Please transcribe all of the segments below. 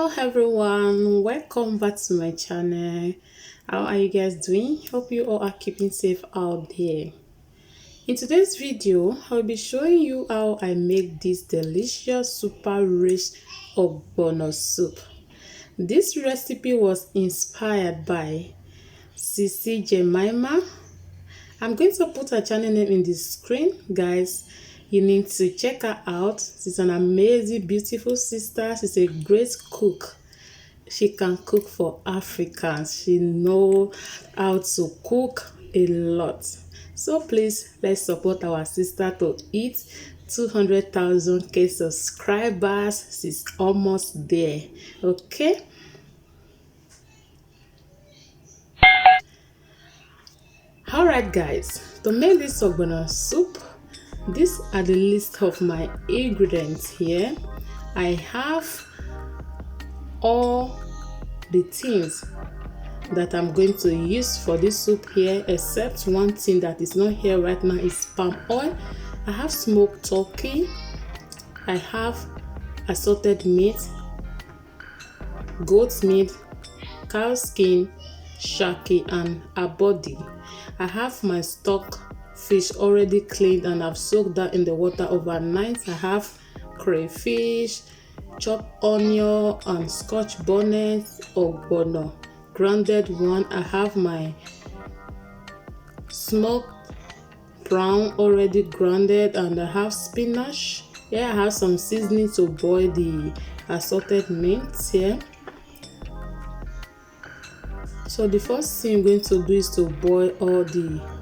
Hello everyone, welcome back to my channel. How are you guys doing? Hope you all are keeping safe out there. In today's video, I'll be showing you how I make this delicious super rich ogbono soup. This recipe was inspired by Sisi Jemimah. I'm going to put her channel name in the screen, guys. You need to check her out. She's an amazing, beautiful sister. She's a great cook. She can cook for Africans. She knows how to cook a lot. So please, let's support our sister to hit 200,000 subscribers. She's almost there. Okay. Alright guys, to make this ogbono soup, these are the list of my ingredients here. I have all the things that I'm going to use for this soup here, except one thing that is not here right now is palm oil. I have smoked turkey, I have assorted meat, goat meat, cow skin, shaki, and a body. I have my stock fish already cleaned and I've soaked that in the water overnight. I have crayfish, chopped onion and scotch bonnet, ogbono grounded one. I have my smoked prawn already grounded, and I have spinach. Here I have some seasoning to boil the assorted meats here. So the first thing I'm going to do is to boil all the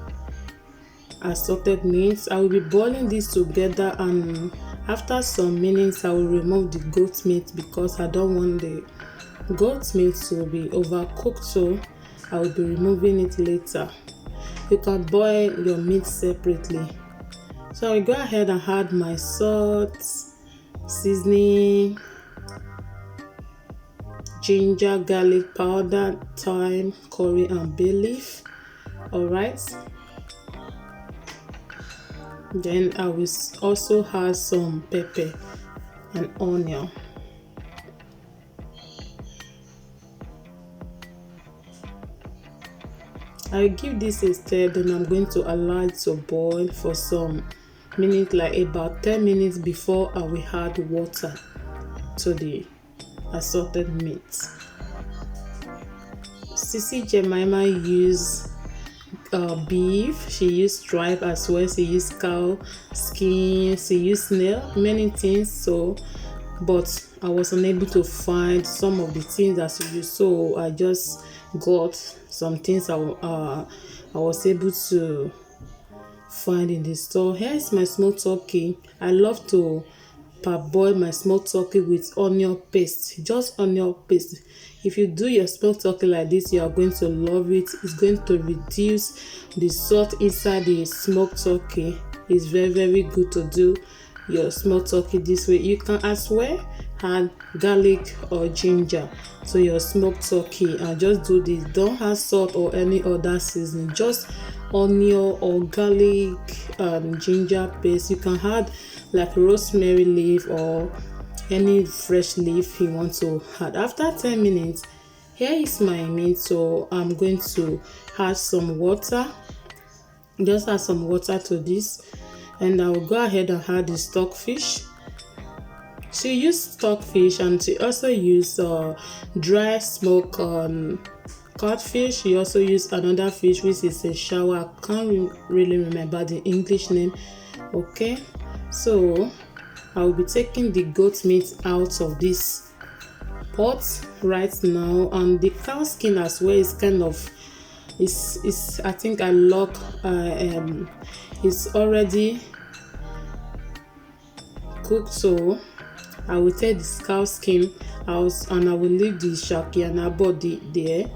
assorted meats. I will be boiling this together, and after some minutes I will remove the goat meat because I don't want the goat meat to be overcooked, so I will be removing it later. You can boil your meat separately. So I will go ahead and add my salt, seasoning, ginger, garlic powder, thyme, curry, and bay leaf. Alright, then I will also add some pepper and onion. I will give this a stir, then I'm going to allow it to boil for some minutes, like about 10 minutes, before I will add water to the assorted meat. Sisi Jemimah used beef, she used tripe as well, she used cow skin, she used snail, many things. So but I was unable to find some of the things that she used, so I just got some things I was able to find in the store. Here is my smoked turkey. I love to parboil my smoked turkey with onion paste, just onion paste. If you do your smoked turkey like this, you are going to love it. It's going to reduce the salt inside the smoked turkey. It's very good to do your smoked turkey this way. You can as well add garlic or ginger to your smoked turkey, and just do this. Don't add salt or any other seasoning, just onion or garlic and ginger paste. You can add like rosemary leaf or any fresh leaf you want to add. After 10 minutes, here is my meat, so I'm going to add some water. Just add some water to this, and I will go ahead and add the stockfish. She used stockfish, and she also used dry smoked codfish. She also used another fish which is a shower. I can't really remember the English name. Okay, so I will be taking the goat meat out of this pot right now, and the cow skin as well is kind of is I think I lock it's already cooked, so I will take this cow skin out and I will leave the shaki and a body there.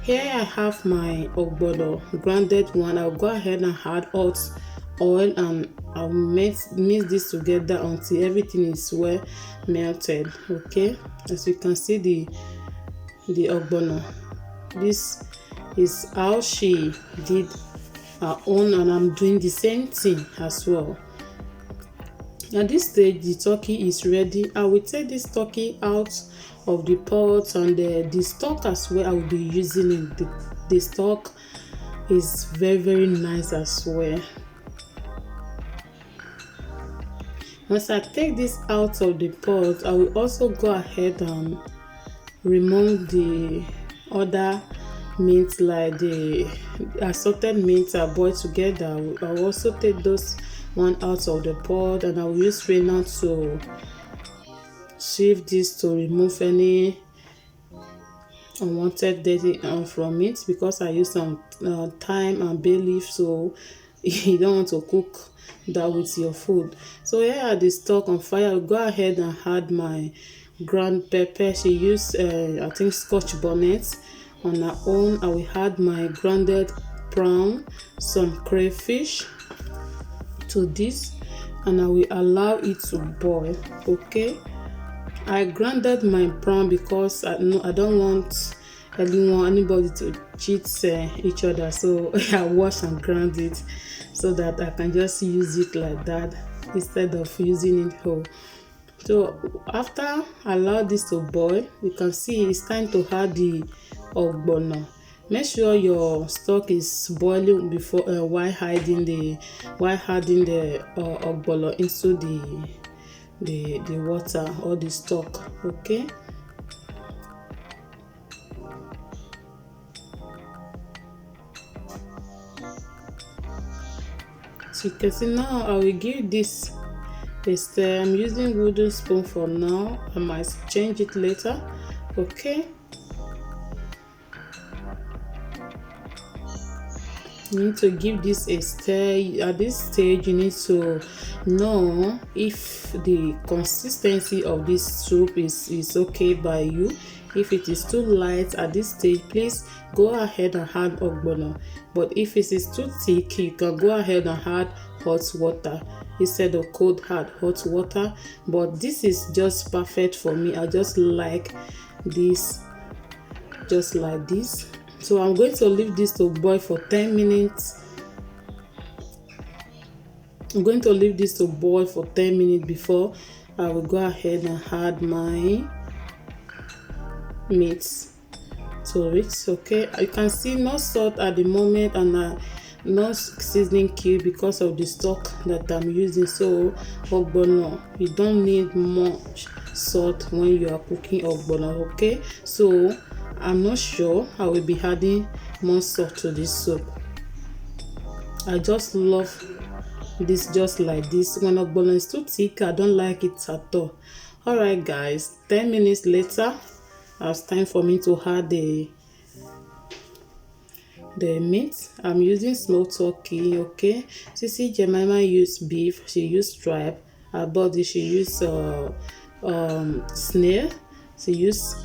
Here I have my ogbono grounded one. I'll go ahead and add hot oil, and I'll mix this together until everything is well melted. Okay, as you can see the ogbono, this is how she did her own, and I'm doing the same thing as well. At this stage, the turkey is ready. I will take this turkey out of the pot, and the stock as well I will be using it. The stock is very nice as well. Once I take this out of the pot, I will also go ahead and remove the other meat, like the assorted meat I boiled together. I will also take those one out of the pot, and I will use strainer to sieve this to remove any unwanted dirty from it, because I use some thyme and bay leaf, so you don't want to cook that with your food. So here at the stock on fire, I'll go ahead and add my ground pepper. She used I think scotch bonnet. On her own, I will add my grounded prawn, some crayfish to this, and I will allow it to boil. Okay, I grounded my prawn because I don't want anybody to cheat each other, so I wash and ground it so that I can just use it like that instead of using it whole. So after allow this to boil, you can see it's time to add the ogbono. Make sure your stock is boiling before while adding the ogbono into the water or the stock. Okay, so you can see now I will give this a stir. I'm using wooden spoon for now. I might change it later. Okay, you need to give this a stir. At this stage, you need to know if the consistency of this soup is okay by you. If it is too light at this stage, please go ahead and add ogbono. But if it is too thick, you can go ahead and add hot water instead of cold hot water. But this is just perfect for me. I just like this, just like this. So I'm going to leave this to boil for 10 minutes. I'm going to leave this to boil for 10 minutes before I will go ahead and add my meat to it. Okay, you can see no salt at the moment, and no seasoning cube because of the stock that I'm using. So ogbono, you don't need much salt when you are cooking ogbono. Okay, so I'm not sure I will be adding more salt to this soup. I just love this just like this. When ogbono is too thick, I don't like it at all. All right guys, 10 minutes later, it's time for me to add the meat. I'm using smoked turkey. Okay, Sisi Jemimah used beef, she used stripe. Her body, she used snail, she used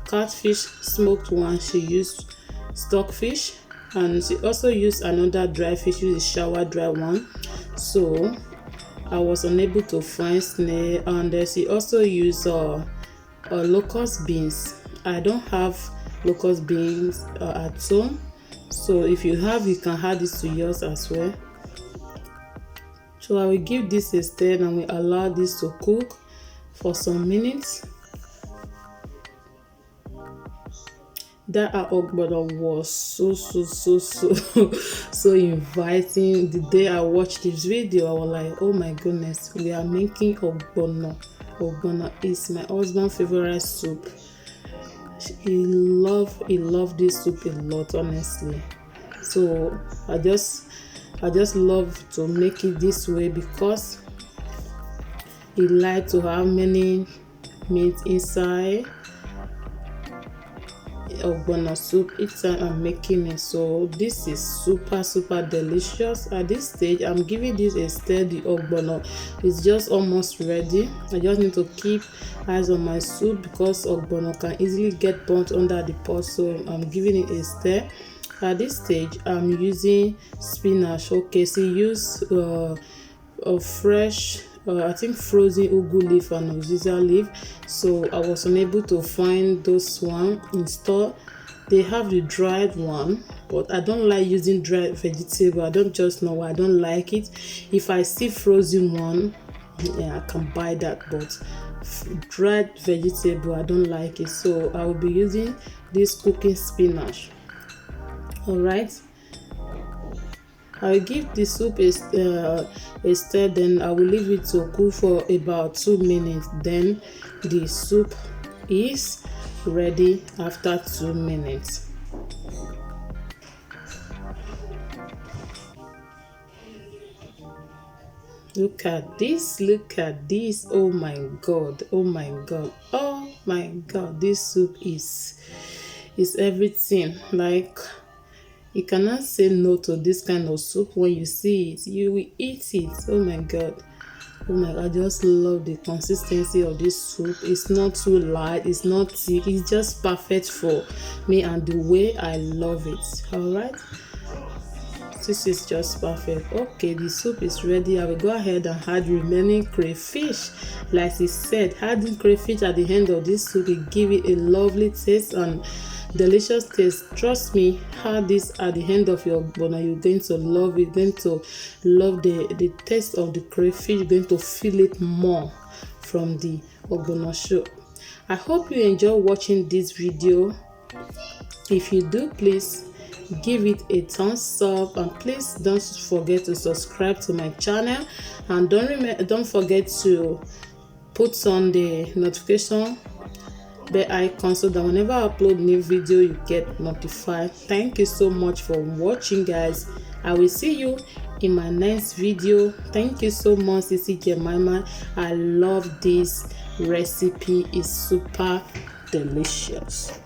catfish smoked one, she used stockfish, and she also used another dry fish, which is shower dry one. So I was unable to find snail, and she also used locust beans. I don't have locust beans at home, so if you have, you can add this to yours as well. So I will give this a stir and we allow this to cook for some minutes. That ogbono was so inviting. The day I watched this video, I was like, oh my goodness, we are making ogbono. Ogbono is my husband's favorite soup. He loved this soup a lot, honestly. So I just love to make it this way because he likes to have many meat inside ogbono soup each time I'm making it. So this is super delicious. At this stage, I'm giving this a stir. The ogbono is just almost ready. I just need to keep eyes on my soup because ogbono can easily get burnt under the pot, so I'm giving it a stir. At this stage, I'm using spinach. Okay, so use a fresh I think frozen ugu leaf and uziza leaf. So I was unable to find those one in store. They have the dried one, but I don't like using dried vegetable. I don't just know why I don't like it. If I see frozen one, Yeah, I can buy that, but dried vegetable I don't like it, so I will be using this cooking spinach. All right, I'll give the soup a stir, then I will leave it to cook for about 2 minutes. Then the soup is ready after 2 minutes. Look at this, look at this. Oh my god, oh my god, oh my god, this soup is everything. Like, you cannot say no to this kind of soup. When you see it, you will eat it. Oh my god. Oh my god, I just love the consistency of this soup. It's not too light, it's not thick, it's just perfect for me and the way I love it. Alright, this is just perfect. Okay, the soup is ready. I will go ahead and add remaining crayfish. Like he said, adding crayfish at the end of this soup will give it a lovely taste and delicious taste. Trust me, add this at the end of your ogbono. You're going to love it. You're going to love the taste of the crayfish. You're going to feel it more from the ogbono soup. I hope you enjoy watching this video. If you do, please give it a thumbs up, and please don't forget to subscribe to my channel, and don't forget to put on the notification bell icon so that whenever I upload new video you get notified. Thank you so much for watching, guys. I will see you in my next video. Thank you so much, Sisi Jemimah. I love this recipe, it's super delicious.